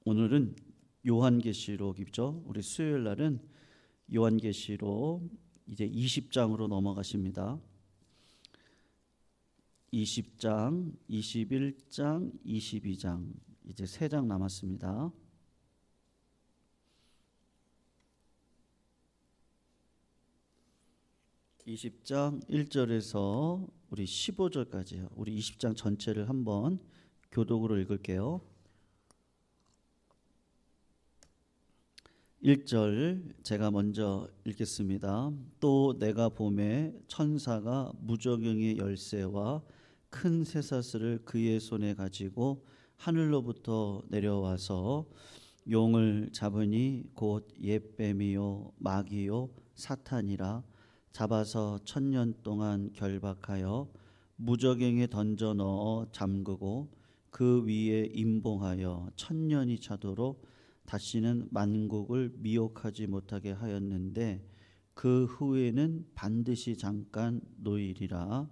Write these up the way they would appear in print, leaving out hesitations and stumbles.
오늘은 요한계시록이죠. 우리 수요일 날은 요한계시록 이제 20장으로 넘어가십니다. 20장, 21장, 22장 이제 3장 남았습니다. (20장) 1절에서 우리 15절까지요. 우리 20장 전체를 한번 교독으로 읽을게요. 1절 제가 먼저 읽겠습니다. 또 내가 보매 천사가 무저경의 열쇠와 큰 쇠사슬을 그의 손에 가지고 하늘로부터 내려와서 용을 잡으니 곧 옛뱀이요 마귀요 사탄이라 잡아서 1000년 동안 결박하여 무저경에 던져 넣어 잠그고 그 위에 임봉하여 1000년이 차도록 다시는 만국을 미혹하지 못하게 하였는데 그 후에는 반드시 잠깐 노일이라.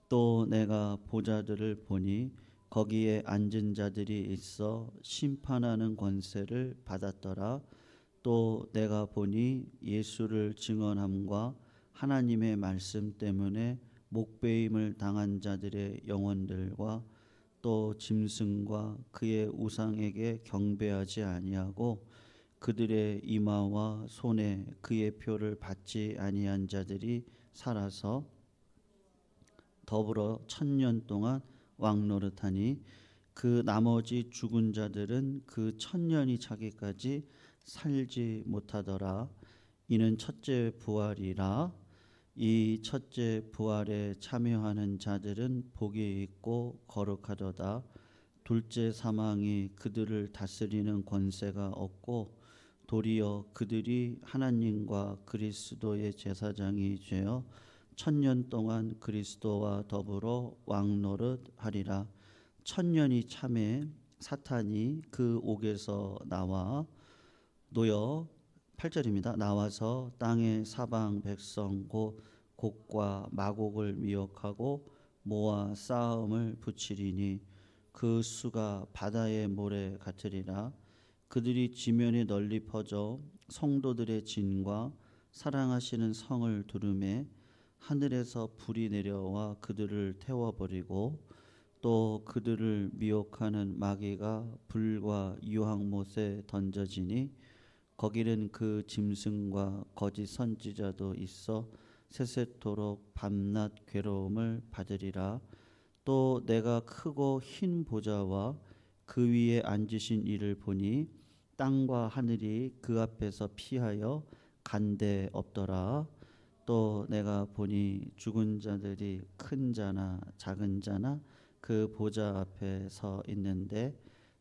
또 내가 보좌들을 보니 거기에 앉은 자들이 있어 심판하는 권세를 받았더라. 또 내가 보니 예수를 증언함과 하나님의 말씀 때문에 목배임을 당한 자들의 영혼들과 또 짐승과 그의 우상에게 경배하지 아니하고 그들의 이마와 손에 그의 표를 받지 아니한 자들이 살아서 더불어 1000년 동안 왕노릇하니 그 나머지 죽은 자들은 그 1000년이 차기까지 살지 못하더라. 이는 첫째 부활이라. 이 첫째 부활에 참여하는 자들은 복이 있고 거룩하도다. 둘째 사망이 그들을 다스리는 권세가 없고 도리어 그들이 하나님과 그리스도의 제사장이 되어 1000년 동안 그리스도와 더불어 왕노릇하리라. 1000년이 참에 사탄이 그 옥에서 나와 놓여 8절입니다. 나와서 땅의 사방 백성 곧 곡과 마곡을 미혹하고 모아 싸움을 붙이리니 그 수가 바다의 모래 같으리라. 그들이 지면에 널리 퍼져 성도들의 진과 사랑하시는 성을 두르매 하늘에서 불이 내려와 그들을 태워버리고 또 그들을 미혹하는 마귀가 불과 유황못에 던져지니 거기는 그 짐승과 거짓 선지자도 있어 세세토록 밤낮 괴로움을 받으리라. 또 내가 크고 흰 보좌와 그 위에 앉으신 이를 보니 땅과 하늘이 그 앞에서 피하여 간데 없더라. 또 내가 보니 죽은 자들이 큰 자나 작은 자나 그 보좌 앞에 서 있는데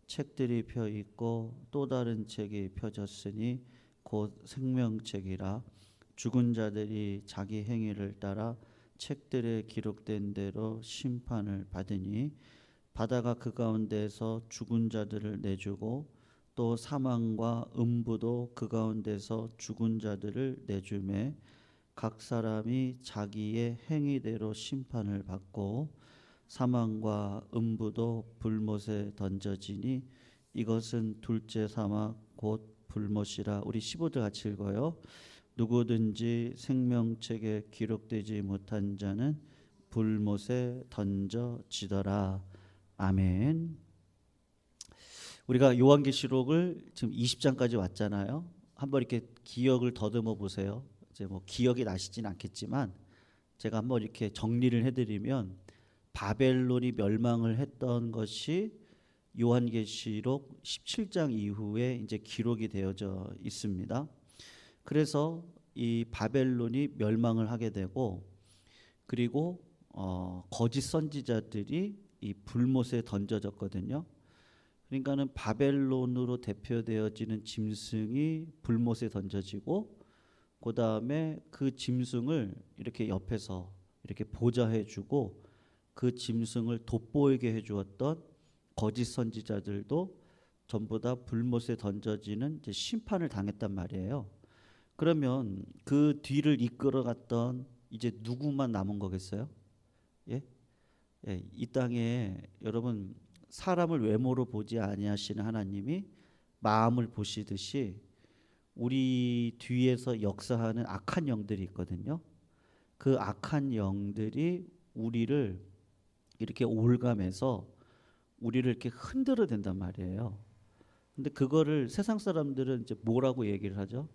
책들이 펴 있고 또 다른 책이 펴졌으니 곧 생명책이라. 죽은 자들이 자기 행위를 따라 책들에 기록된 대로 심판을 받으니 바다가 그 가운데서 죽은 자들을 내주고 또 사망과 음부도 그 가운데서 죽은 자들을 내주매 각 사람이 자기의 행위대로 심판을 받고 사망과 음부도 불못에 던져지니 이것은 둘째 사막 곧 불못이라. 우리 15절 같이 읽어요. 누구든지 생명책에 기록되지 못한 자는 불못에 던져지더라. 아멘. 우리가 요한계시록을 지금 20장까지 왔잖아요. 한번 이렇게 기억을 더듬어 보세요. 이제 뭐 기억이 나시진 않겠지만 제가 한번 이렇게 정리를 해드리면 바벨론이 멸망을 했던 것이 요한계시록 17장 이후에 이제 기록이 되어져 있습니다. 그래서 이 바벨론이 멸망을 하게 되고 그리고 거짓 선지자들이 이 불못에 던져졌거든요. 그러니까는 바벨론으로 대표되어지는 짐승이 불못에 던져지고 그 다음에 그 짐승을 이렇게 옆에서 이렇게 보좌해주고 그 짐승을 돋보이게 해주었던 거짓 선지자들도 전부 다 불못에 던져지는 이제 심판을 당했단 말이에요. 그러면 그 뒤를 이끌어갔던 이제 누구만 남은 거겠어요? 예? 이 땅에 여러분 사람을 외모로 보지 아니하시는 하나님이 마음을 보시듯이 우리 뒤에서 역사하는 악한 영들이 있거든요. 그 악한 영들이 우리를 이렇게 올감해서 우리를 이렇게 흔들어 댄단 말이에요. 근데 그거를 세상 사람들은 이제 뭐라고 얘기를 하죠?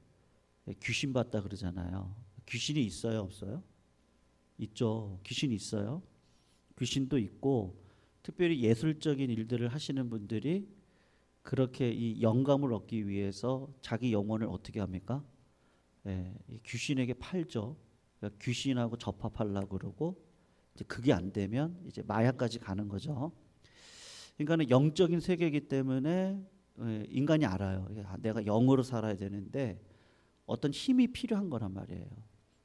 귀신 봤다 그러잖아요. 귀신이 있어요, 없어요? 있죠. 귀신이 있어요. 귀신도 있고, 특별히 예술적인 일들을 하시는 분들이 그렇게 이 영감을 얻기 위해서 자기 영혼을 어떻게 합니까? 이 귀신에게 팔죠. 그러니까 귀신하고 접합하려고 그러고, 이제 그게 안 되면 이제 마약까지 가는 거죠. 그러니까는 영적인 세계이기 때문에 인간이 알아요. 내가 영으로 살아야 되는데 어떤 힘이 필요한 거란 말이에요.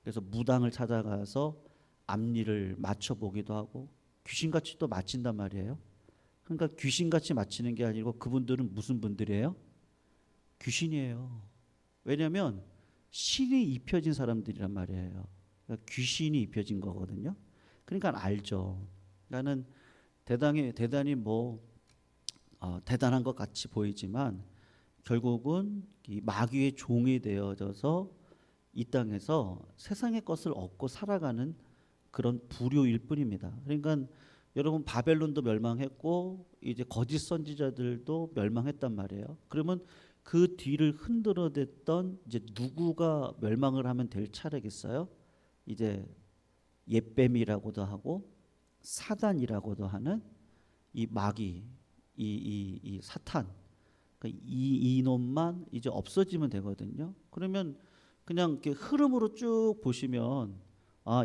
그래서 무당을 찾아가서 앞니를 맞춰 보기도 하고 귀신같이 또 맞힌단 말이에요. 그러니까 귀신같이 맞히는 게 아니고 그분들은 무슨 분들이에요? 귀신이에요. 왜냐하면 신이 입혀진 사람들이란 말이에요. 그러니까 귀신이 입혀진 거거든요. 그러니까 알죠. 나는 대단히 뭐 대단한 것 같이 보이지만 결국은 이 마귀의 종이 되어져서 이 땅에서 세상의 것을 얻고 살아가는 그런 부류일 뿐입니다. 그러니까 여러분 바벨론도 멸망했고 이제 거짓 선지자들도 멸망했단 말이에요. 그러면 그 뒤를 흔들어댔던 이제 누구가 멸망을 하면 될 차례겠어요? 이제 옙뱀이라고도 하고 사단이라고도 하는 이 마귀, 이 사탄, 그러니까 이 이놈만 이제 없어지면 되거든요. 그러면 그냥 이렇게 흐름으로 쭉 보시면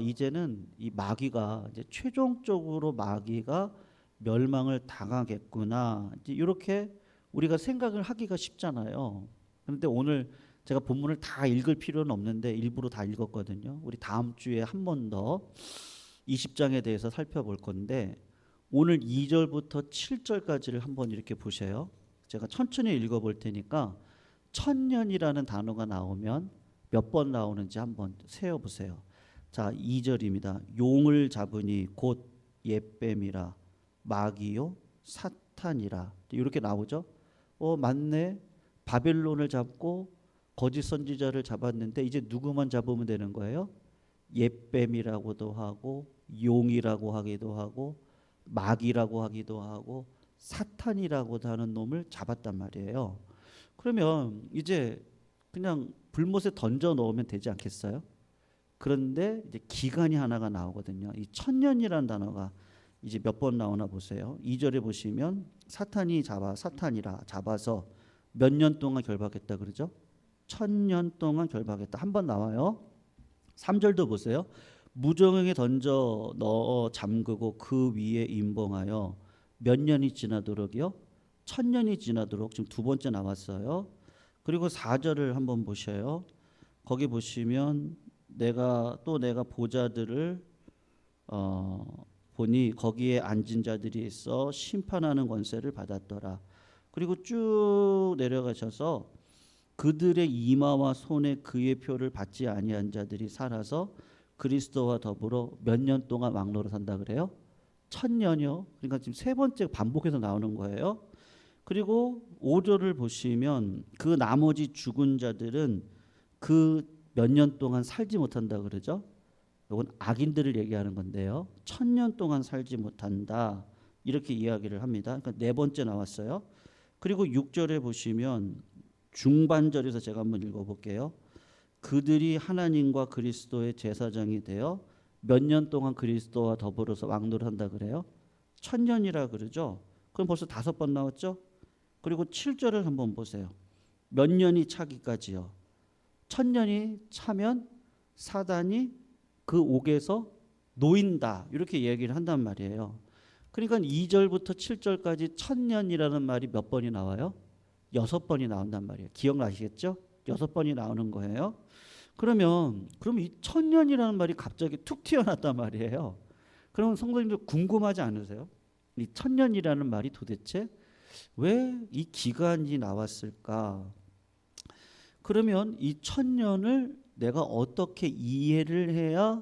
이제는 이 마귀가 이제 최종적으로 마귀가 멸망을 당하겠구나. 이제 이렇게 우리가 생각을 하기가 쉽잖아요. 그런데 오늘 제가 본문을 다 읽을 필요는 없는데 일부러 다 읽었거든요. 우리 다음 주에 한 번 더 20장에 대해서 살펴볼 건데 오늘 2절부터 7절까지를 한번 이렇게 보세요. 제가 천천히 읽어볼 테니까 천년이라는 단어가 나오면 몇 번 나오는지 한번 세어보세요. 자, 2절입니다. 용을 잡으니 곧 옙뱀이라 마귀요 사탄이라 이렇게 나오죠. 맞네. 바벨론을 잡고 거짓 선지자를 잡았는데 이제 누구만 잡으면 되는 거예요? 옙뱀이라고도 하고 용이라고 하기도 하고 마귀라고 하기도 하고 사탄이라고도 하는 놈을 잡았단 말이에요. 그러면 이제 그냥 불못에 던져 넣으면 되지 않겠어요? 그런데 이제 기간이 하나가 나오거든요. 이 천년이라는 단어가 이제 몇 번 나오나 보세요. 2절에 보시면 사탄이라 잡아서 몇 년 동안 결박했다 그러죠? 1000년 동안 결박했다. 한 번 나와요. 3절도 보세요. 무정형에 던져 넣어 잠그고 그 위에 임봉하여 몇 년이 지나도록이요? 1000년이 지나도록 지금 두 번째 나왔어요. 그리고 4절을 한번 보셔요. 거기 보시면 내가 보자들을 보니 거기에 앉은 자들이 있어 심판하는 권세를 받았더라. 그리고 쭉 내려가셔서 그들의 이마와 손에 그의 표를 받지 아니한 자들이 살아서 그리스도와 더불어 몇 년 동안 왕노로 산다 그래요? 1000년이요. 그러니까 지금 세 번째 반복해서 나오는 거예요. 그리고 5절을 보시면 그 나머지 죽은 자들은 그 몇 년 동안 살지 못한다 그러죠. 이건 악인들을 얘기하는 건데요. 1000년 동안 살지 못한다. 이렇게 이야기를 합니다. 그러니까 네 번째 나왔어요. 그리고 6절에 보시면 중반절에서 제가 한번 읽어볼게요. 그들이 하나님과 그리스도의 제사장이 되어 몇 년 동안 그리스도와 더불어서 왕노를 한다 그래요? 1000년이라 그러죠. 그럼 벌써 5번 나왔죠. 그리고 7절을 한번 보세요. 몇 년이 차기까지요. 1000년이 차면 사단이 그 옥에서 놓인다. 이렇게 얘기를 한단 말이에요. 그러니까 2절부터 7절까지 1000년이라는 말이 몇 번이 나와요? 6번이 나온단 말이에요. 기억나시겠죠? 6번이 나오는 거예요. 그럼 이 1000년이라는 말이 갑자기 툭 튀어났단 말이에요. 그러면 성도님들 궁금하지 않으세요? 이 1000년이라는 말이 도대체 왜 이 기간이 나왔을까? 그러면 이 1000년을 내가 어떻게 이해를 해야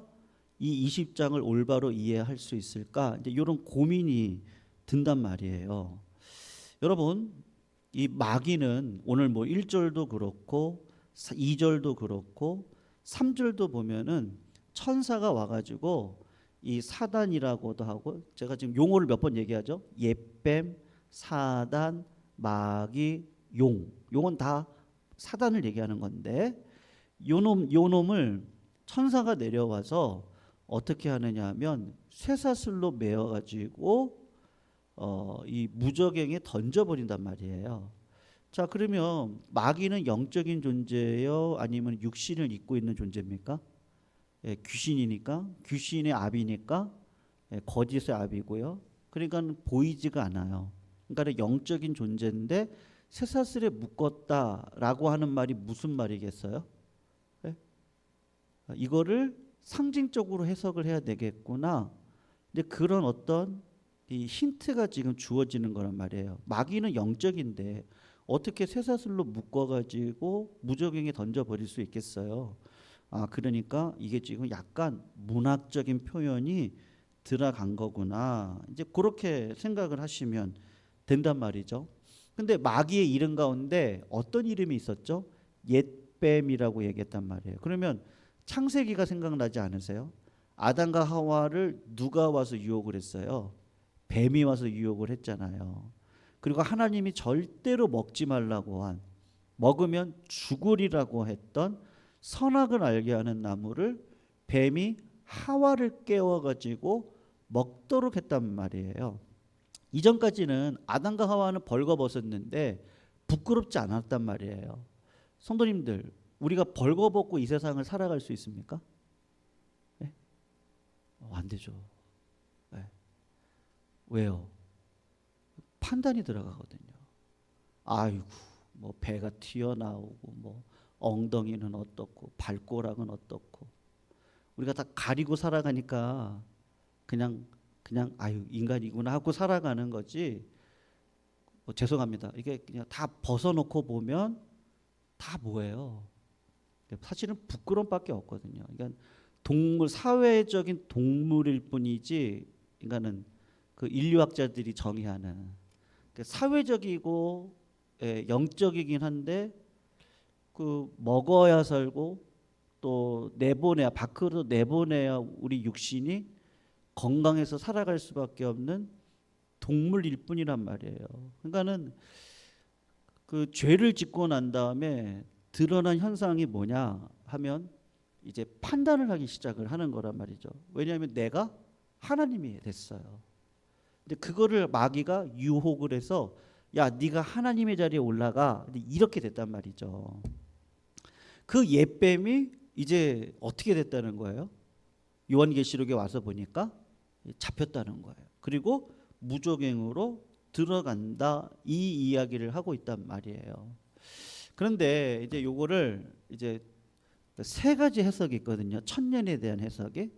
이 20장을 올바로 이해할 수 있을까? 이제 이런 고민이 든단 말이에요. 여러분, 이 마귀는 오늘 뭐 1절도 그렇고 2절도 그렇고 3절도 보면은 천사가 와가지고 이 사단이라고도 하고, 제가 지금 용어를 몇 번 얘기하죠. 옛뱀, 사단, 마귀, 용. 용은 다 사단을 얘기하는 건데, 요 놈을 천사가 내려와서 어떻게 하느냐 하면 쇠사슬로 메어 가지고 이 무저갱에 던져버린단 말이에요. 자, 그러면 마귀는 영적인 존재예요, 아니면 육신을 입고 있는 존재입니까? 예, 귀신이니까, 귀신의 압이니까, 예, 거짓의 압이고요. 그러니까 보이지가 않아요. 그러니까 영적인 존재인데 쇠사슬에 묶었다라고 하는 말이 무슨 말이겠어요? 예? 이거를 상징적으로 해석을 해야 되겠구나. 근데 그런 어떤 이 힌트가 지금 주어지는 거란 말이에요. 마귀는 영적인데 어떻게 쇠사슬로 묶어가지고 무저갱에 던져버릴 수 있겠어요? 그러니까 이게 지금 약간 문학적인 표현이 들어간 거구나. 이제 그렇게 생각을 하시면 된단 말이죠. 근데 마귀의 이름 가운데 어떤 이름이 있었죠? 옛뱀이라고 얘기했단 말이에요. 그러면 창세기가 생각나지 않으세요? 아담과 하와를 누가 와서 유혹을 했어요? 뱀이 와서 유혹을 했잖아요. 그리고 하나님이 절대로 먹지 말라고 한, 먹으면 죽으리라고 했던 선악을 알게 하는 나무를 뱀이 하와를 깨워가지고 먹도록 했단 말이에요. 이전까지는 아담과 하와는 벌거벗었는데 부끄럽지 않았단 말이에요. 성도님들, 우리가 벌거벗고 이 세상을 살아갈 수 있습니까? 네? 안 되죠. 네. 왜요? 판단이 들어가거든요. 아이고, 뭐 배가 튀어나오고, 뭐 엉덩이는 어떻고, 발꼬락은 어떻고, 우리가 다 가리고 살아가니까 그냥 아유 인간이구나 하고 살아가는 거지. 뭐 죄송합니다. 이게 그냥 다 벗어놓고 보면 다 뭐예요? 사실은 부끄러움밖에 없거든요. 그러니까 동물, 사회적인 동물일 뿐이지, 인간은 그 인류학자들이 정의하는 사회적이고, 예, 영적이긴 한데 그 먹어야 살고 또 내보내야, 밖으로 내보내야 우리 육신이 건강해서 살아갈 수밖에 없는 동물일 뿐이란 말이에요. 그러니까는 그 죄를 짓고 난 다음에 드러난 현상이 뭐냐 하면 이제 판단을 하기 시작을 하는 거란 말이죠. 왜냐하면 내가 하나님이 됐어요. 근데 그거를 마귀가 유혹을 해서 야, 네가 하나님의 자리에 올라가, 이렇게 됐단 말이죠. 그 옛뱀이 이제 어떻게 됐다는 거예요? 요한계시록에 와서 보니까 잡혔다는 거예요. 그리고 무저갱으로 들어간다, 이 이야기를 하고 있단 말이에요. 그런데 이제 요거를 이제 세 가지 해석이 있거든요. 천년에 대한 해석이.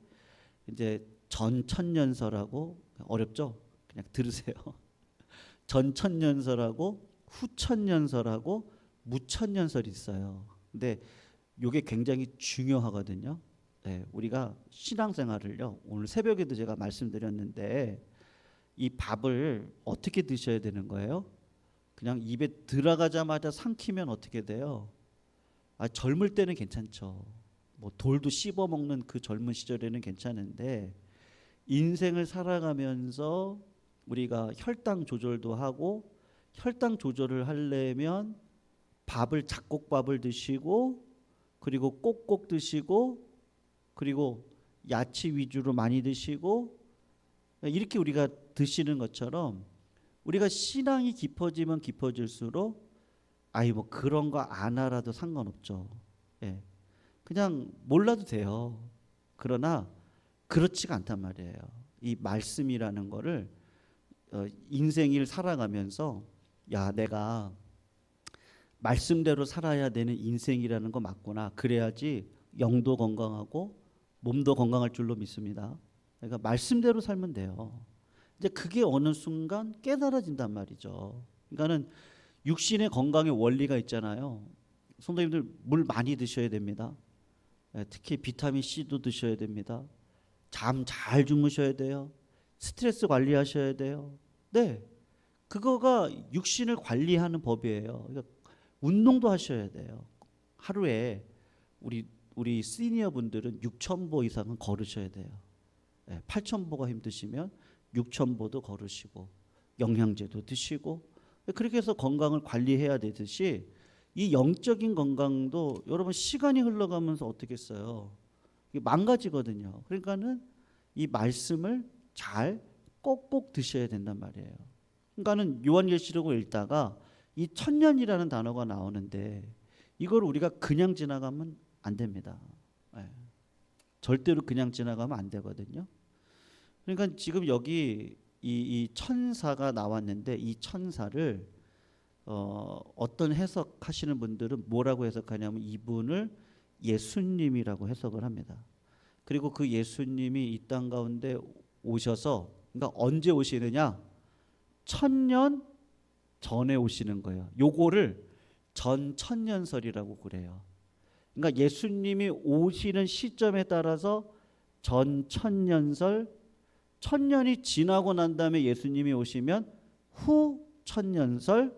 이제 전천년설하고, 어렵죠? 그냥 들으세요. 전천년설하고 후천년설하고 무천년설이 있어요. 근데 요게 굉장히 중요하거든요. 네, 우리가 신앙생활을요, 오늘 새벽에도 제가 말씀드렸는데 이 밥을 어떻게 드셔야 되는 거예요? 그냥 입에 들어가자마자 삼키면 어떻게 돼요? 젊을 때는 괜찮죠. 뭐 돌도 씹어 먹는 그 젊은 시절에는 괜찮은데 인생을 살아가면서 우리가 혈당 조절도 하고, 혈당 조절을 하려면 밥을, 잡곡밥을 드시고, 그리고 꼭꼭 드시고, 그리고 야채 위주로 많이 드시고, 이렇게 우리가 드시는 것처럼 우리가 신앙이 깊어지면 깊어질수록 뭐 그런 거 안 알아도 상관없죠. 예. 그냥 몰라도 돼요. 그러나 그렇지가 않단 말이에요. 이 말씀이라는 거를 인생을 살아가면서 야, 내가 말씀대로 살아야 되는 인생이라는 거 맞구나. 그래야지 영도 건강하고 몸도 건강할 줄로 믿습니다. 그러니까 말씀대로 살면 돼요. 이제 그게 어느 순간 깨달아진단 말이죠. 그러니까는 육신의 건강의 원리가 있잖아요. 성도님들, 물 많이 드셔야 됩니다. 특히 비타민 C도 드셔야 됩니다. 잠 잘 주무셔야 돼요. 스트레스 관리하셔야 돼요. 네, 그거가 육신을 관리하는 법이에요. 그러니까 운동도 하셔야 돼요. 하루에 우리 시니어 분들은 6,000보 이상은 걸으셔야 돼요. 8,000보가 힘드시면 6,000보도 걸으시고 영양제도 드시고 그렇게 해서 건강을 관리해야 되듯이 이 영적인 건강도 여러분 시간이 흘러가면서 어떻게 써요? 망가지거든요. 그러니까는 이 말씀을 잘 꼭꼭 드셔야 된단 말이에요. 그러니까는 요한계시록을 읽다가 이 천년이라는 단어가 나오는데 이걸 우리가 그냥 지나가면 안 됩니다. 절대로 그냥 지나가면 안 되거든요. 그러니까 지금 여기 이 천사가 나왔는데 이 천사를 어떤 해석하시는 분들은 뭐라고 해석하냐면 이분을 예수님이라고 해석을 합니다. 그리고 그 예수님이 이 땅 가운데 오셔서 그러니까 언제 오시느냐? 1000년 전에 오시는 거예요. 요거를 전천년설이라고 그래요. 그러니까 예수님이 오시는 시점에 따라서 전천년설, 1000년이 지나고 난 다음에 예수님이 오시면 후천년설,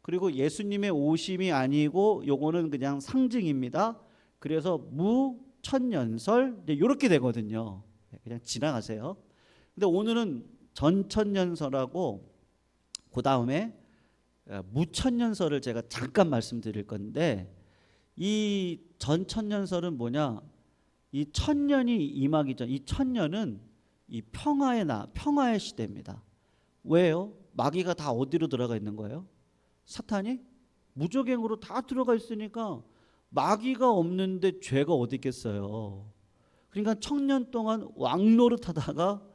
그리고 예수님의 오심이 아니고 요거는 그냥 상징입니다. 그래서 무천년설 이렇게 되거든요. 그냥 지나가세요. 근데 오늘은 전천년설하고 그 다음에 무천년설을 제가 잠깐 말씀드릴 건데 이 전천년설은 뭐냐? 이 천년이 임하기 전, 이 천년은 이 평화의 시대입니다. 왜요? 마귀가 다 어디로 들어가 있는 거예요? 사탄이 무저갱으로 다 들어가 있으니까 마귀가 없는데 죄가 어디 있겠어요? 그러니까 천년 동안 왕노릇하다가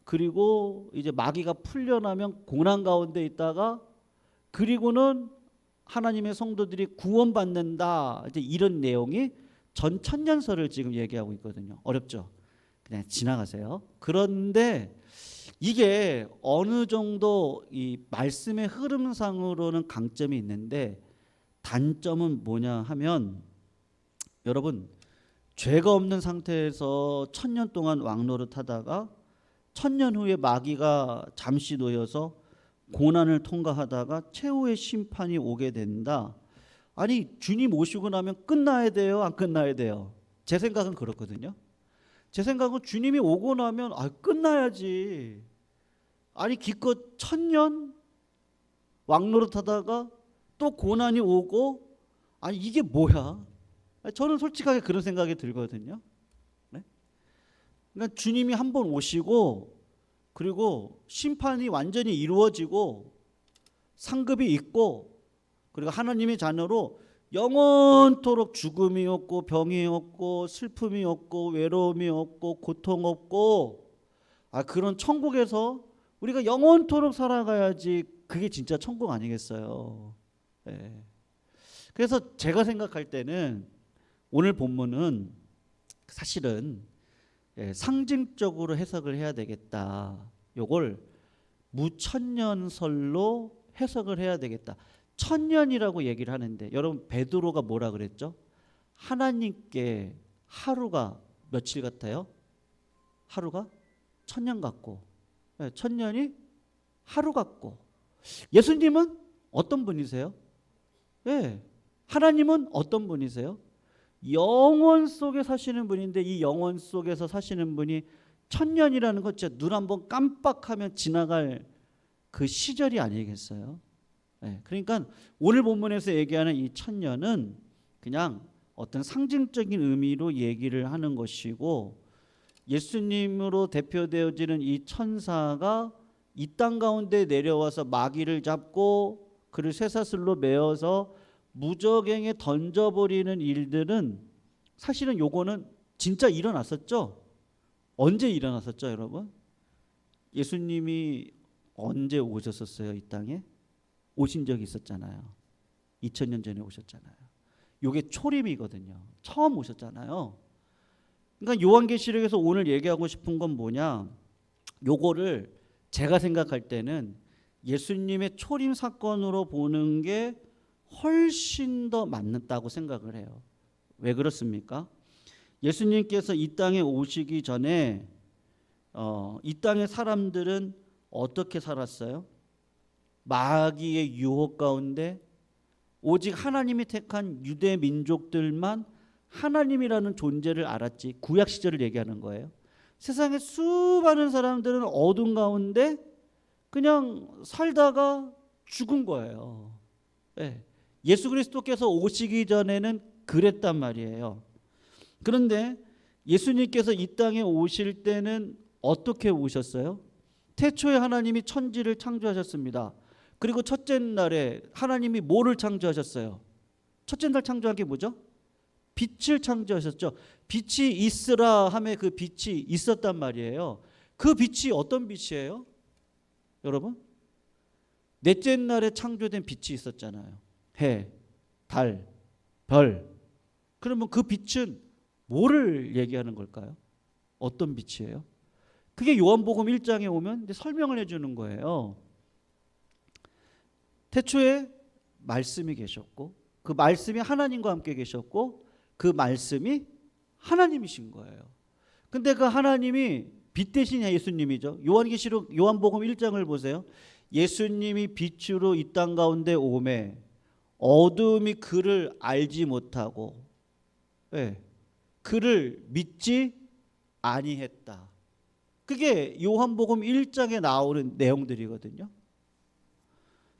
그리고 이제 마귀가 풀려나면 고난 가운데 있다가 그리고는 하나님의 성도들이 구원받는다. 이제 이런 내용이 전천년설을 지금 얘기하고 있거든요. 어렵죠? 그냥 지나가세요. 그런데 이게 어느 정도 이 말씀의 흐름상으로는 강점이 있는데 단점은 뭐냐 하면 여러분 죄가 없는 상태에서 1000년 동안 왕노릇하다가 1000년 후에 마귀가 잠시 놓여서 고난을 통과하다가 최후의 심판이 오게 된다. 아니 주님 오시고 나면 끝나야 돼요? 안 끝나야 돼요? 제 생각은 그렇거든요. 제 생각은 주님이 오고 나면 끝나야지. 아니 기껏 1000년 왕노릇하다가 또 고난이 오고 아니 이게 뭐야? 저는 솔직하게 그런 생각이 들거든요. 네? 그러니까 주님이 한번 오시고 그리고 심판이 완전히 이루어지고 상급이 있고 그리고 하나님의 자녀로 영원토록 죽음이 없고 병이 없고 슬픔이 없고 외로움이 없고 고통 없고 그런 천국에서 우리가 영원토록 살아가야지 그게 진짜 천국 아니겠어요. 네. 그래서 제가 생각할 때는 오늘 본문은 사실은 상징적으로 해석을 해야 되겠다. 요걸 무천년설로 해석을 해야 되겠다. 천년이라고 얘기를 하는데 여러분 베드로가 뭐라 그랬죠? 하나님께 하루가 며칠 같아요? 하루가 1000년 같고 천년이 하루 같고 예수님은 어떤 분이세요? 하나님은 어떤 분이세요? 영원 속에 사시는 분인데 이 영원 속에서 사시는 분이 1000년이라는 것 진짜 눈 한번 깜빡하면 지나갈 그 시절이 아니겠어요? 그러니까 오늘 본문에서 얘기하는 이 1000년은 그냥 어떤 상징적인 의미로 얘기를 하는 것이고 예수님으로 대표되어지는 이 천사가 이 땅 가운데 내려와서 마귀를 잡고 그를 쇠사슬로 메어서 무저갱에 던져버리는 일들은 사실은 요거는 진짜 일어났었죠. 언제 일어났었죠, 여러분? 예수님이 언제 오셨었어요, 이 땅에? 오신 적이 있었잖아요. 2000년 전에 오셨잖아요. 요게 초림이거든요. 처음 오셨잖아요. 그러니까 요한계시록에서 오늘 얘기하고 싶은 건 뭐냐? 요거를 제가 생각할 때는 예수님의 초림 사건으로 보는 게 훨씬 더 맞는다고 생각을 해요. 왜 그렇습니까? 예수님께서 이 땅에 오시기 전에 이 땅의 사람들은 어떻게 살았어요? 마귀의 유혹 가운데 오직 하나님이 택한 유대 민족들만 하나님이라는 존재를 알았지. 구약 시절을 얘기하는 거예요. 세상에 수많은 사람들은 어둠 가운데 그냥 살다가 죽은 거예요. 네. 예수 그리스도께서 오시기 전에는 그랬단 말이에요. 그런데 예수님께서 이 땅에 오실 때는 어떻게 오셨어요? 태초에 하나님이 천지를 창조하셨습니다. 그리고 첫째 날에 하나님이 뭐를 창조하셨어요? 첫째 날 창조한 게 뭐죠? 빛을 창조하셨죠. 빛이 있으라 하며 그 빛이 있었단 말이에요. 그 빛이 어떤 빛이에요? 여러분? 넷째 날에 창조된 빛이 있었잖아요. 해, 달, 별. 그러면 그 빛은 뭐를 얘기하는 걸까요? 어떤 빛이에요? 그게 요한복음 1장에 오면 설명을 해주는 거예요. 태초에 말씀이 계셨고 그 말씀이 하나님과 함께 계셨고 그 말씀이 하나님이신 거예요. 근데 그 하나님이 빛 대신 예수님이죠. 요한계시록 요한복음 1장을 보세요. 예수님이 빛으로 이 땅 가운데 오매 어둠이 그를 알지 못하고 그를 믿지 아니했다. 그게 요한복음 1장에 나오는 내용들이거든요.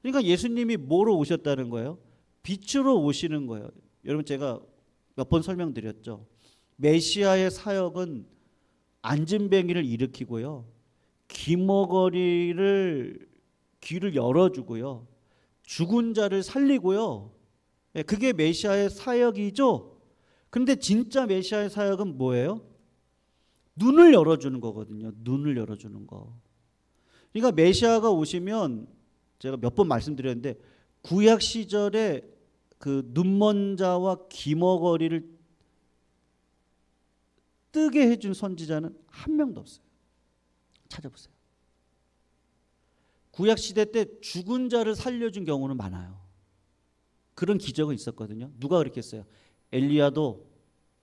그러니까 예수님이 뭐로 오셨다는 거예요? 빛으로 오시는 거예요. 여러분 제가 몇 번 설명드렸죠. 메시아의 사역은 안진뱅이를 일으키고요. 귀머거리를 귀를 열어주고요. 죽은 자를 살리고요. 그게 메시아의 사역이죠. 그런데 진짜 메시아의 사역은 뭐예요? 눈을 열어주는 거거든요. 눈을 열어주는 거. 그러니까 메시아가 오시면 제가 몇 번 말씀드렸는데 구약 시절에 그 눈먼 자와 귀머거리를 뜨게 해준 선지자는 한 명도 없어요. 찾아보세요. 구약 시대 때 죽은 자를 살려준 경우는 많아요. 그런 기적은 있었거든요. 누가 그렇게 했어요? 엘리야도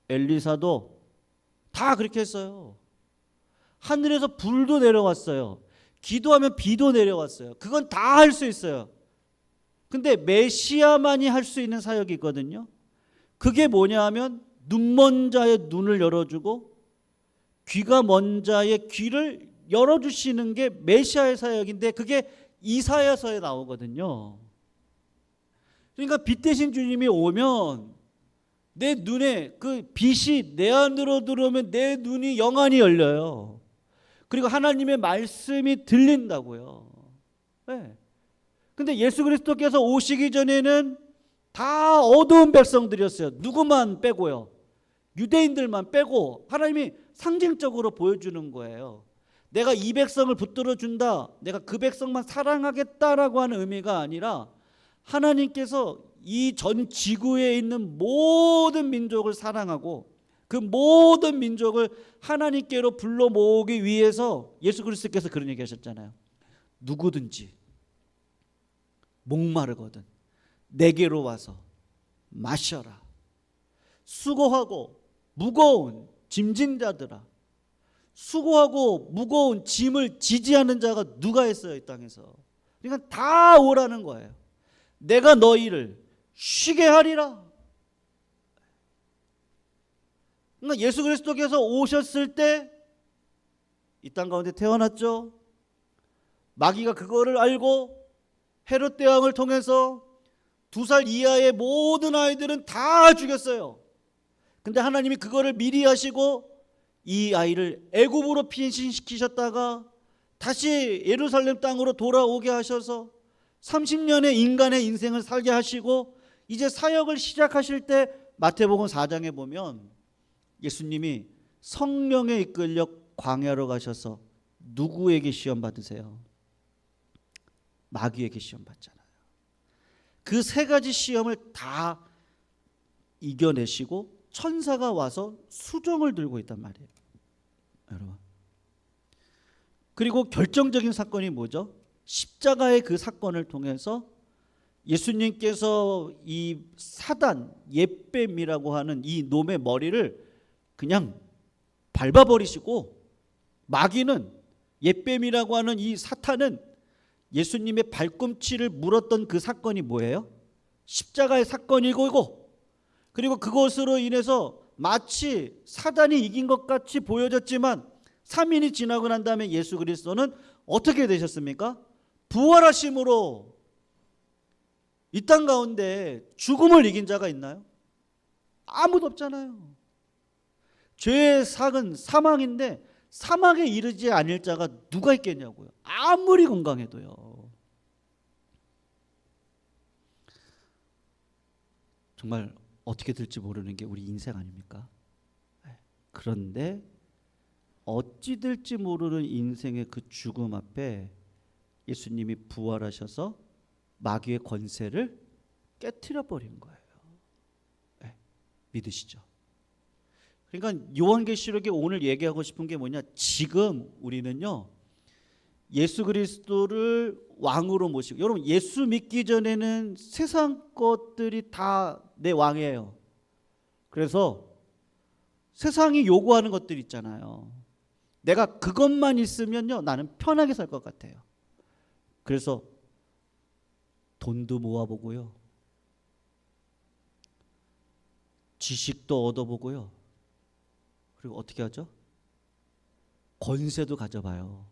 엘리사도 다 그렇게 했어요. 하늘에서 불도 내려왔어요. 기도하면 비도 내려왔어요. 그건 다 할 수 있어요. 근데 메시아만이 할 수 있는 사역이 있거든요. 그게 뭐냐 하면 눈먼 자의 눈을 열어주고 귀가 먼 자의 귀를 열어주시는 게 메시아의 사역인데 그게 이사야서에 나오거든요. 그러니까 빛 대신 주님이 오면 내 눈에 그 빛이 내 안으로 들어오면 내 눈이 영안이 열려요. 그리고 하나님의 말씀이 들린다고요. 네. 근데 예수 그리스도께서 오시기 전에는 다 어두운 백성들이었어요. 누구만 빼고요. 유대인들만 빼고 하나님이 상징적으로 보여주는 거예요. 내가 이 백성을 붙들어 준다. 내가 그 백성만 사랑하겠다라고 하는 의미가 아니라 하나님께서 이 전 지구에 있는 모든 민족을 사랑하고 그 모든 민족을 하나님께로 불러 모으기 위해서 예수 그리스도께서 그런 얘기 하셨잖아요. 누구든지 목마르거든 내게로 와서 마셔라. 수고하고 무거운 짐진 자들아. 수고하고 무거운 짐을 지지하는 자가 누가 있어요 이 땅에서. 그러니까 다 오라는 거예요. 내가 너희를 쉬게 하리라. 그러니까 예수 그리스도께서 오셨을 때 이 땅 가운데 태어났죠. 마귀가 그거를 알고 헤롯 대왕을 통해서 2살 이하의 모든 아이들은 다 죽였어요. 근데 하나님이 그거를 미리 하시고 이 아이를 애굽으로 피신시키셨다가 다시 예루살렘 땅으로 돌아오게 하셔서 30년의 인간의 인생을 살게 하시고 이제 사역을 시작하실 때 마태복음 4장에 보면 예수님이 성령에 이끌려 광야로 가셔서 누구에게 시험 받으세요? 마귀에게 시험 받잖아요. 그 세 가지 시험을 다 이겨내시고 천사가 와서 수종을 들고 있단 말이에요. 여러분. 그리고 결정적인 사건이 뭐죠? 십자가의 그 사건을 통해서 예수님께서 이 사단 옅뱀이라고 하는 이 놈의 머리를 그냥 밟아버리시고 마귀는 옅뱀이라고 하는 이 사탄은 예수님의 발꿈치를 물었던 그 사건이 뭐예요? 십자가의 사건이고, 그리고 그것으로 인해서 마치 사단이 이긴 것 같이 보여졌지만 3일이 지나고 난 다음에 예수 그리스도는 어떻게 되셨습니까? 부활하심으로 이 땅 가운데 죽음을 이긴 자가 있나요? 아무도 없잖아요. 죄의 삭은 사망인데 사망에 이르지 않을 자가 누가 있겠냐고요. 아무리 건강해도요. 정말 어떻게 될지 모르는 게 우리 인생 아닙니까? 그런데 어찌 될지 모르는 인생의 그 죽음 앞에 예수님이 부활하셔서 마귀의 권세를 깨트려 버린 거예요. 믿으시죠? 그러니까 요한계시록에 오늘 얘기하고 싶은 게 뭐냐? 지금 우리는요, 예수 그리스도를 왕으로 모시고, 여러분 예수 믿기 전에는 세상 것들이 다 내 왕이에요. 그래서 세상이 요구하는 것들 있잖아요. 내가 그것만 있으면요, 나는 편하게 살 것 같아요. 그래서 돈도 모아보고요, 지식도 얻어보고요, 그리고 어떻게 하죠? 권세도 가져봐요.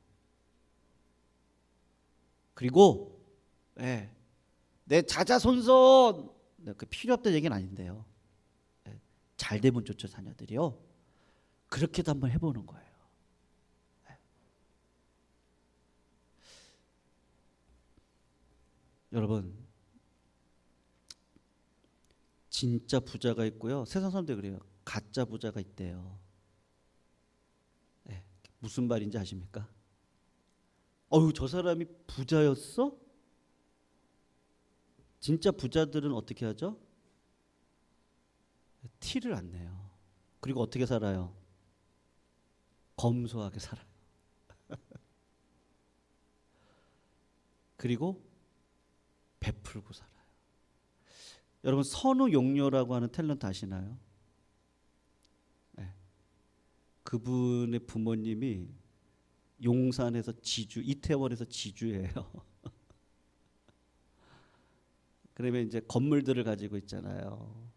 그리고 내 자자손손, 그 필요 없다는 얘기는 아닌데요, 잘되면 좋죠. 자녀들이요. 그렇게도 한번 해보는 거예요. 여러분, 진짜 부자가 있고요, 세상 사람들 그래요. 가짜 부자가 있대요. 무슨 말인지 아십니까? 저 사람이 부자였어? 진짜 부자들은 어떻게 하죠? 티를 안 내요. 그리고 어떻게 살아요? 검소하게 살아요. 그리고 베풀고 살아요. 여러분, 선우용료라고 하는 탤런트 아시나요? 그분의 부모님이 용산에서 지주, 이태원에서 지주예요. 그러면 이제 건물들을 가지고 있잖아요.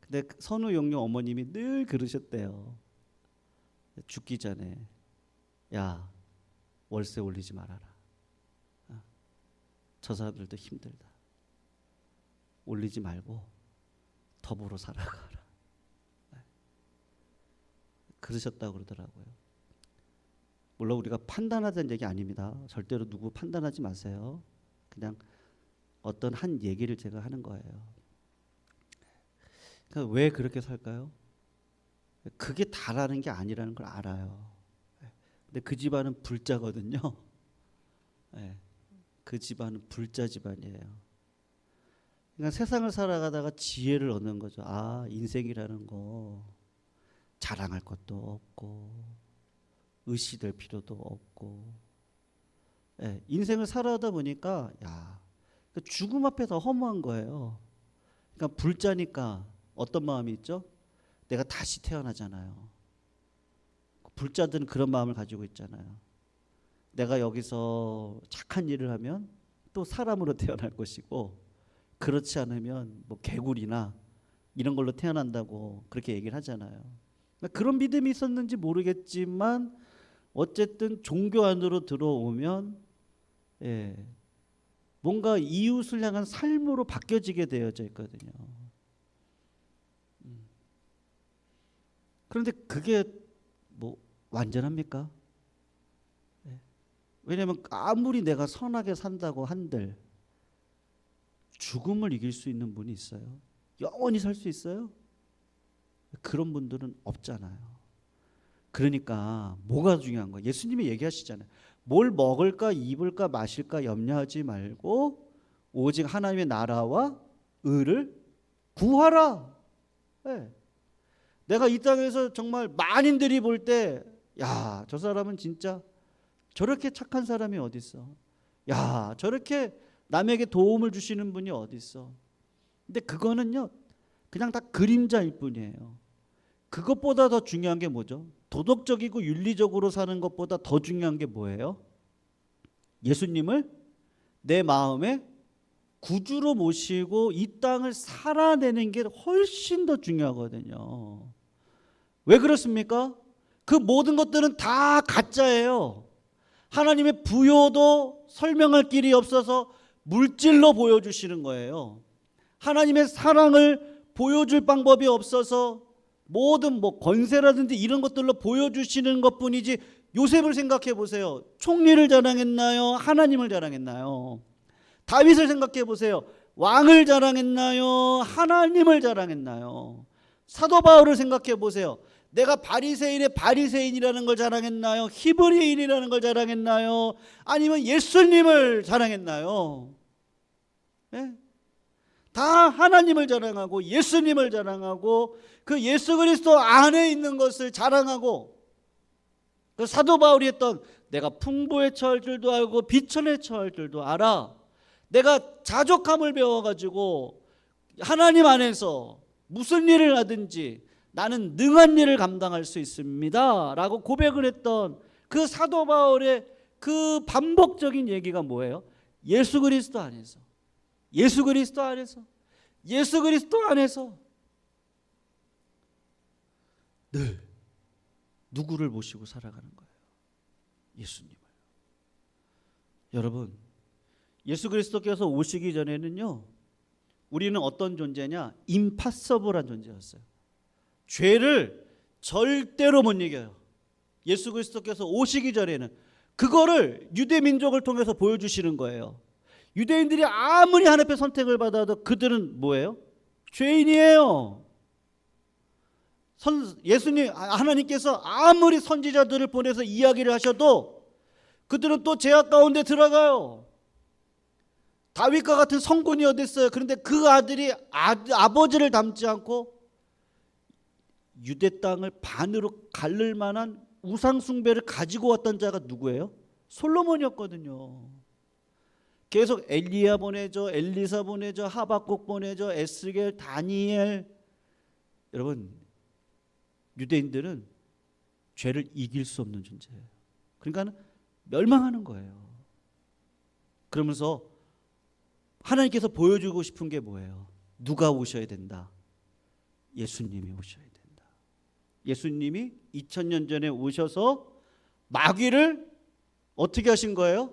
근데 선우용료 어머님이 늘 그러셨대요. 죽기 전에, 야, 월세 올리지 말아라. 저 사람들도 힘들다. 올리지 말고 더불어 살아가라. 그러셨다고 그러더라고요. 물론 우리가 판단하자는 얘기 아닙니다. 절대로 누구 판단하지 마세요. 그냥 어떤 한 얘기를 제가 하는 거예요. 그러니까 왜 그렇게 살까요? 그게 다라는 게 아니라는 걸 알아요. 근데 그 집안은 불자거든요. 그 집안은 불자 집안이에요. 그러니까 세상을 살아가다가 지혜를 얻는 거죠. 아, 인생이라는 거 자랑할 것도 없고 의시될 필요도 없고, 인생을 살아다 보니까 죽음 앞에 더 허무한 거예요. 그러니까 불자니까 어떤 마음이 있죠? 내가 다시 태어나잖아요. 불자들은 그런 마음을 가지고 있잖아요. 내가 여기서 착한 일을 하면 또 사람으로 태어날 것이고, 그렇지 않으면 뭐 개구리나 이런 걸로 태어난다고 그렇게 얘기를 하잖아요. 그러니까 그런 믿음이 있었는지 모르겠지만 어쨌든 종교 안으로 들어오면 뭔가 이웃을 향한 삶으로 바뀌어지게 되어져 있거든요. 그런데 그게 뭐 완전합니까? 왜냐하면 아무리 내가 선하게 산다고 한들 죽음을 이길 수 있는 분이 있어요? 영원히 살 수 있어요? 그런 분들은 없잖아요. 그러니까 뭐가 중요한 거예요? 예수님이 얘기하시잖아요. 뭘 먹을까 입을까 마실까 염려하지 말고 오직 하나님의 나라와 의를 구하라. 내가 이 땅에서 정말 만인들이 볼 때, 야, 저 사람은 진짜 저렇게 착한 사람이 어디 있어? 야, 저렇게 남에게 도움을 주시는 분이 어디 있어? 근데 그거는요, 그냥 다 그림자일 뿐이에요. 그것보다 더 중요한 게 뭐죠? 도덕적이고 윤리적으로 사는 것보다 더 중요한 게 뭐예요? 예수님을 내 마음에 구주로 모시고 이 땅을 살아내는 게 훨씬 더 중요하거든요. 왜 그렇습니까? 그 모든 것들은 다 가짜예요. 하나님의 부요도 설명할 길이 없어서 물질로 보여주시는 거예요. 하나님의 사랑을 보여줄 방법이 없어서 모든 권세라든지 이런 것들로 보여주시는 것뿐이지. 요셉을 생각해 보세요. 총리를 자랑했나요? 하나님을 자랑했나요? 다윗을 생각해 보세요. 왕을 자랑했나요? 하나님을 자랑했나요? 사도 바울을 생각해 보세요. 내가 바리새인의 바리새인이라는 걸 자랑했나요? 히브리인이라는 걸 자랑했나요? 아니면 예수님을 자랑했나요? 네? 다 하나님을 자랑하고 예수님을 자랑하고 그 예수 그리스도 안에 있는 것을 자랑하고, 그 사도 바울이 했던 내가 풍부에 처할 줄도 알고 비천에 처할 줄도 알아. 내가 자족함을 배워가지고 하나님 안에서 무슨 일을 하든지 나는 능한 일을 감당할 수 있습니다 라고 고백을 했던 그 사도 바울의 그 반복적인 얘기가 뭐예요? 예수 그리스도 안에서, 예수 그리스도 안에서, 예수 그리스도 안에서 늘 누구를 모시고 살아가는 거예요? 예수님을. 여러분, 예수 그리스도께서 오시기 전에는요, 우리는 어떤 존재냐? 임파서블한 존재였어요. 죄를 절대로 못 이겨요. 예수 그리스도께서 오시기 전에는 그거를 유대 민족을 통해서 보여주시는 거예요. 유대인들이 아무리 하나님의 선택을 받아도 그들은 뭐예요? 죄인이에요. 예수님, 하나님께서 아무리 선지자들을 보내서 이야기를 하셔도 그들은 또 죄악 가운데 들어가요. 다윗과 같은 성군이 어디 있어요? 그런데 그 아들이 아버지를 닮지 않고 유대 땅을 반으로 갈를 만한 우상 숭배를 가지고 왔던 자가 누구예요? 솔로몬이었거든요. 계속 엘리야 보내죠, 엘리사 보내죠, 하박국 보내죠, 에스겔, 다니엘. 여러분, 유대인들은 죄를 이길 수 없는 존재예요. 그러니까 멸망하는 거예요. 그러면서 하나님께서 보여주고 싶은 게 뭐예요? 누가 오셔야 된다? 예수님이 오셔야 된다. 예수님이 2000년 전에 오셔서 마귀를 어떻게 하신 거예요?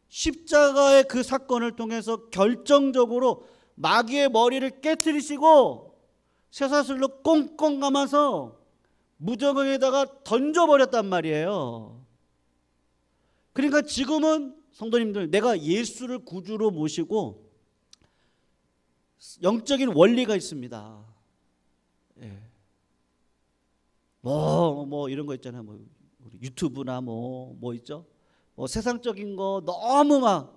십자가의 그 사건을 통해서 결정적으로 마귀의 머리를 깨트리시고 쇠사슬로 꽁꽁 감아서 무저강에다가 던져버렸단 말이에요. 그러니까 지금은 성도님들, 내가 예수를 구주로 모시고 영적인 원리가 있습니다. 예. 뭐 이런 거 있잖아요. 뭐 유튜브나 뭐 있죠. 세상적인 거 너무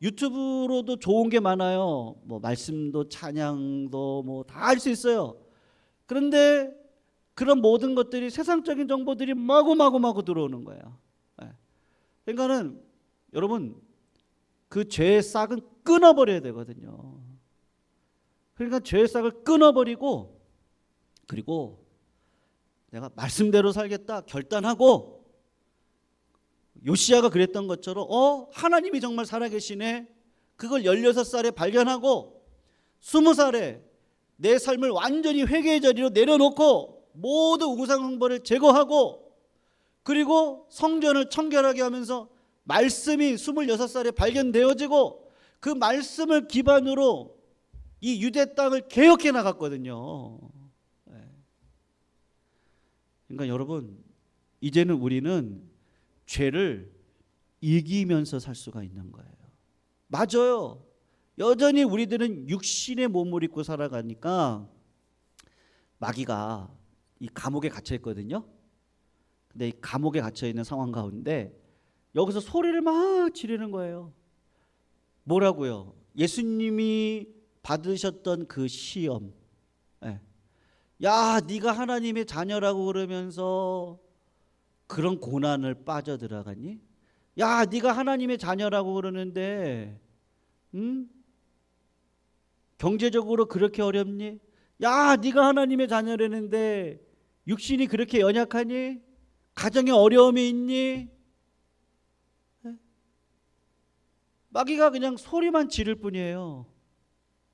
유튜브로도 좋은 게 많아요. 뭐 말씀도 찬양도 뭐 다 할 수 있어요. 그런데 그런 모든 것들이 세상적인 정보들이 마구 들어오는 거예요. 그러니까는 여러분, 그 죄의 싹은 끊어버려야 되거든요. 그러니까 죄의 싹을 끊어버리고, 그리고 내가 말씀대로 살겠다 결단하고, 요시야가 그랬던 것처럼 하나님이 정말 살아계시네, 그걸 16살에 발견하고 20살에 내 삶을 완전히 회개의 자리로 내려놓고 모든 우상 숭배를 제거하고, 그리고 성전을 청결하게 하면서 말씀이 26살에 발견되어지고 그 말씀을 기반으로 이 유대 땅을 개혁해 나갔거든요. 그러니까 여러분, 이제는 우리는 죄를 이기면서 살 수가 있는 거예요. 맞아요. 여전히 우리들은 육신의 몸을 입고 살아가니까 마귀가 이 감옥에 갇혀 있거든요. 근데 이 감옥에 갇혀 있는 상황 가운데 여기서 소리를 막 지르는 거예요. 뭐라고요? 예수님이 받으셨던 그 시험. 야, 네가 하나님의 자녀라고 그러면서 그런 고난을 빠져들어가니? 야, 네가 하나님의 자녀라고 그러는데 경제적으로 그렇게 어렵니? 야, 네가 하나님의 자녀라는데 육신이 그렇게 연약하니? 가정에 어려움이 있니? 마귀가 그냥 소리만 지를 뿐이에요.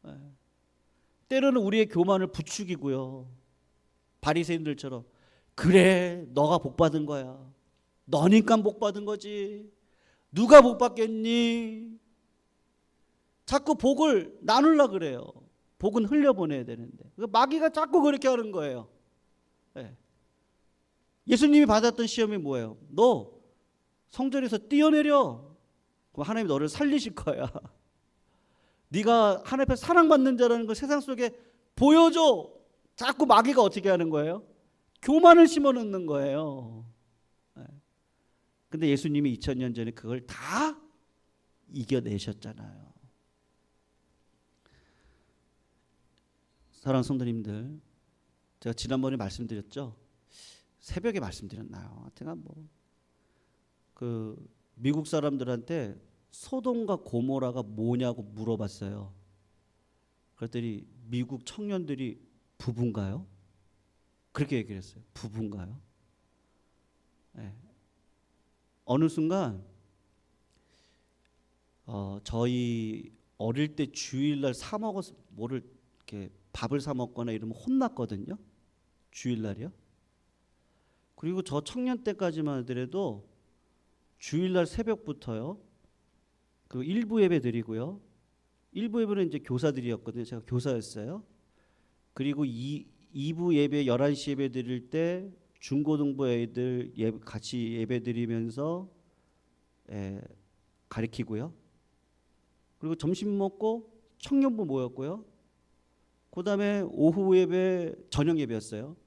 예. 때로는 우리의 교만을 부추기고요. 바리새인들처럼 그래 너가 복 받은 거야. 너니까 복 받은 거지. 누가 복 받겠니? 자꾸 복을 나누려 그래요. 복은 흘려보내야 되는데 마귀가 자꾸 그렇게 하는 거예요. 예. 예수님이 받았던 시험이 뭐예요? 너 성전에서 뛰어내려. 그럼 하나님이 너를 살리실 거야. 네가 하나님 앞에 사랑받는 자라는 걸 세상 속에 보여줘. 자꾸 마귀가 어떻게 하는 거예요? 교만을 심어넣는 거예요. 근데 예수님이 2000년 전에 그걸 다 이겨내셨잖아요. 사랑하는 성도님들, 제가 지난번에 말씀드렸죠. 새벽에 말씀드렸나요? 하여튼 그 미국 사람들한테 소돔과 고모라가 뭐냐고 물어봤어요. 그랬더니 미국 청년들이 부부인가요? 그렇게 얘기를 했어요. 부부인가요? 네. 어느 순간 저희 어릴 때 주일날 사 먹어서 뭐를 이렇게 밥을 사 먹거나 이러면 혼났거든요. 주일날이요. 그리고 저 청년 때까지만 하더라도 주일날 새벽부터요. 그 일부 예배 드리고요. 일부 예배는 이제 교사들이었거든요. 제가 교사였어요. 그리고 2부 예배 11시 예배 드릴 때 중고등부 애들 같이 예배 드리면서 가르치고요. 그리고 점심 먹고 청년부 모였고요. 그다음에 오후 예배 저녁 예배였어요.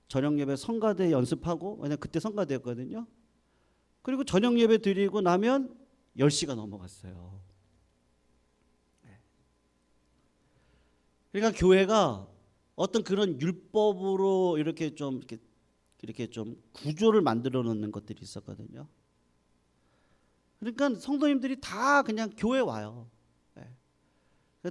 저녁 예배 성가대 연습하고, 왜냐면 그때 성가대였거든요. 그리고 저녁 예배 드리고 나면 10시가 넘어갔어요. 그러니까 교회가 어떤 그런 율법으로 이렇게 좀 구조를 만들어 놓는 것들이 있었거든요. 그러니까 성도님들이 다 그냥 교회 와요.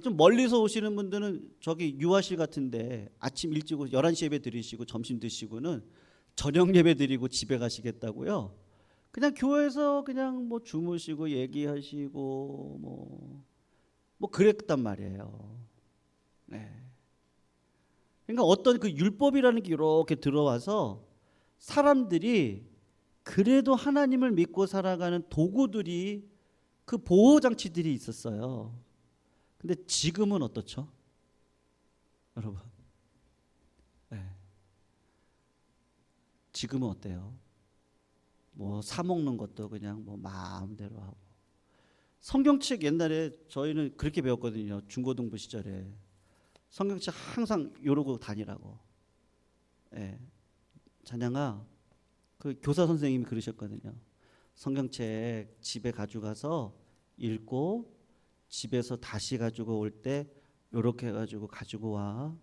좀 멀리서 오시는 분들은 저기 유아실 같은데 아침 일찍 11시 예배 드리시고 점심 드시고는 저녁 예배 드리고 집에 가시겠다고요. 그냥 교회에서 그냥 뭐 주무시고 얘기하시고 뭐 그랬단 말이에요. 네. 그러니까 어떤 그 율법이라는 게 이렇게 들어와서 사람들이 그래도 하나님을 믿고 살아가는 도구들이, 그 보호 장치들이 있었어요. 근데 지금은 어떻죠? 여러분. 네. 지금은 어때요? 뭐 사 먹는 것도 그냥 뭐 마음대로 하고. 성경책 옛날에 저희는 그렇게 배웠거든요. 중고등부 시절에. 성경책 항상 이러고 다니라고. 예. 찬양아, 그 교사 선생님이 그러셨거든요. 성경책 집에 가져가서 읽고 집에서 다시 가지고 올 때 이렇게 해가지고 가지고 와.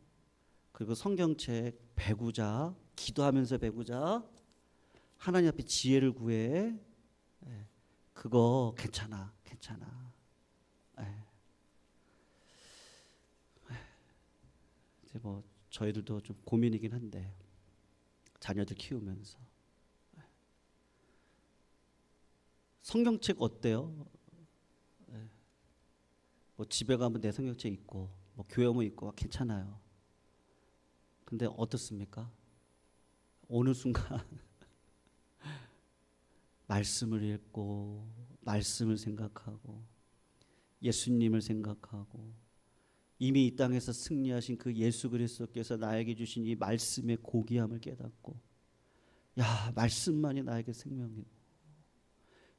그리고 성경책 배구자, 기도하면서 배구자, 하나님 앞에 지혜를 구해. 그거 괜찮아. 이제 뭐 저희들도 좀 고민이긴 한데, 자녀들 키우면서 성경책 어때요? 뭐 집에 가면 내 성경책 있고 뭐 교회 오면 있고 괜찮아요. 근데 어떻습니까? 어느 순간 말씀을 읽고 말씀을 생각하고 예수님을 생각하고 이미 이 땅에서 승리하신 그 예수 그리스도께서 나에게 주신 이 말씀의 고귀함을 깨닫고, 야, 말씀만이 나에게 생명이고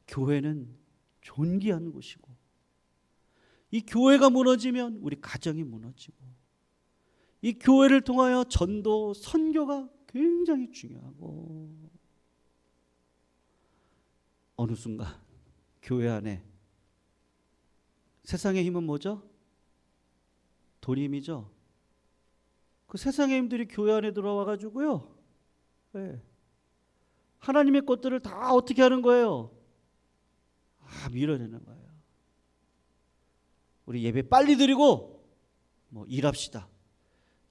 교회는 존귀한 곳이고, 이 교회가 무너지면 우리 가정이 무너지고, 이 교회를 통하여 전도 선교가 굉장히 중요하고, 어느 순간 교회 안에 세상의 힘은 뭐죠? 돈의 힘이죠. 그 세상의 힘들이 교회 안에 들어와 가지고요. 네. 하나님의 것들을 다 어떻게 하는 거예요? 밀어내는 거예요. 우리 예배 빨리 드리고 뭐 일합시다.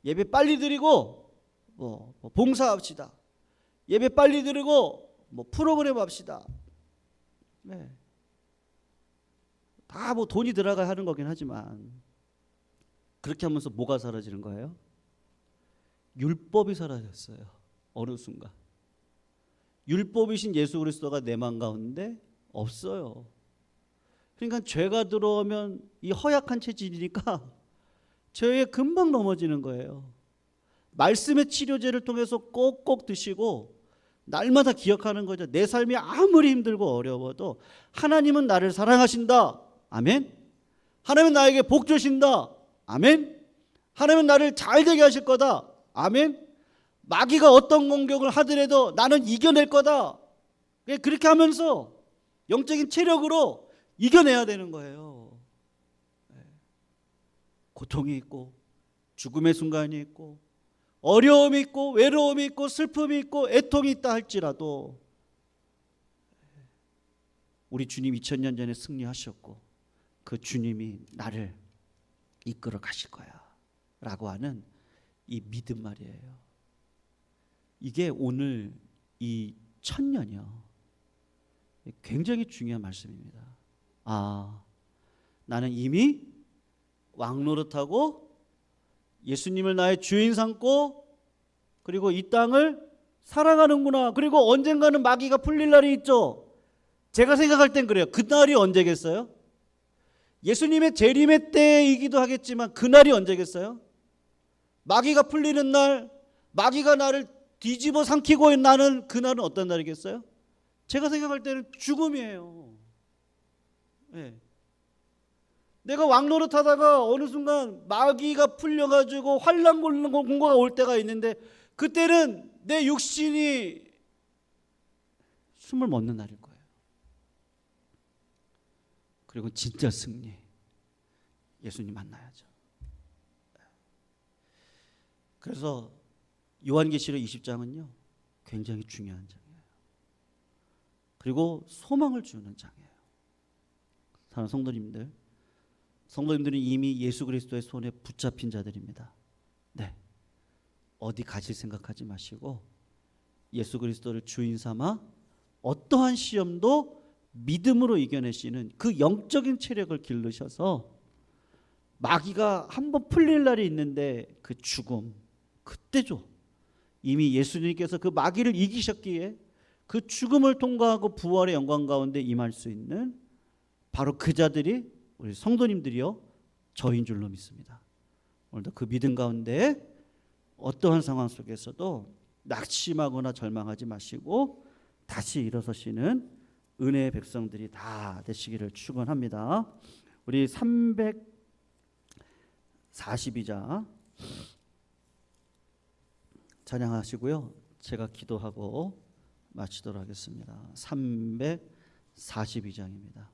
예배 빨리 드리고 뭐 봉사합시다. 예배 빨리 드리고 뭐 프로그램 합시다. 네. 다 뭐 돈이 들어가야 하는 거긴 하지만 그렇게 하면서 뭐가 사라지는 거예요? 율법이 사라졌어요. 어느 순간 율법이신 예수 그리스도가 내 마음 가운데 없어요. 그러니까 죄가 들어오면 이 허약한 체질이니까 죄에 금방 넘어지는 거예요. 말씀의 치료제를 통해서 꼭꼭 드시고 날마다 기억하는 거죠. 내 삶이 아무리 힘들고 어려워도 하나님은 나를 사랑하신다. 아멘. 하나님은 나에게 복 주신다. 아멘. 하나님은 나를 잘 되게 하실 거다. 아멘. 마귀가 어떤 공격을 하더라도 나는 이겨낼 거다. 그렇게 하면서 영적인 체력으로 이겨내야 되는 거예요. 고통이 있고 죽음의 순간이 있고 어려움이 있고 외로움이 있고 슬픔이 있고 애통이 있다 할지라도 우리 주님 2000년 전에 승리하셨고 그 주님이 나를 이끌어 가실 거야 라고 하는 이 믿음 말이에요. 이게 오늘 이 1000년이요 굉장히 중요한 말씀입니다. 나는 이미 왕노릇하고 예수님을 나의 주인 삼고 그리고 이 땅을 살아가는구나. 그리고 언젠가는 마귀가 풀릴 날이 있죠. 제가 생각할 땐 그래요. 그날이 언제겠어요? 예수님의 재림의 때이기도 하겠지만 그날이 언제겠어요? 마귀가 풀리는 날, 마귀가 나를 뒤집어 삼키고 나는 그날은 어떤 날이겠어요? 제가 생각할 때는 죽음이에요. 네. 내가 왕노릇 하다가 어느 순간 마귀가 풀려가지고 환난 공고가 올 때가 있는데 그때는 내 육신이 숨을 멎는 날일 거예요. 그리고 진짜 승리, 예수님 만나야죠. 그래서 요한계시록 20장은요 굉장히 중요한 장이에요. 그리고 소망을 주는 장이에요. 사랑하는 성도님들은 이미 예수 그리스도의 손에 붙잡힌 자들입니다. 네, 어디 가실 생각하지 마시고 예수 그리스도를 주인 삼아 어떠한 시험도 믿음으로 이겨내시는 그 영적인 체력을 기르셔서 마귀가 한번 풀릴 날이 있는데 그 죽음 그때죠. 이미 예수님께서 그 마귀를 이기셨기에 그 죽음을 통과하고 부활의 영광 가운데 임할 수 있는 바로 그 자들이 우리 성도님들이요 저인 줄로 믿습니다. 오늘도 그 믿음 가운데 어떠한 상황 속에서도 낙심하거나 절망하지 마시고 다시 일어서시는 은혜의 백성들이 다 되시기를 축원합니다. 우리 342장 찬양하시고요. 제가 기도하고 마치도록 하겠습니다. 342장입니다.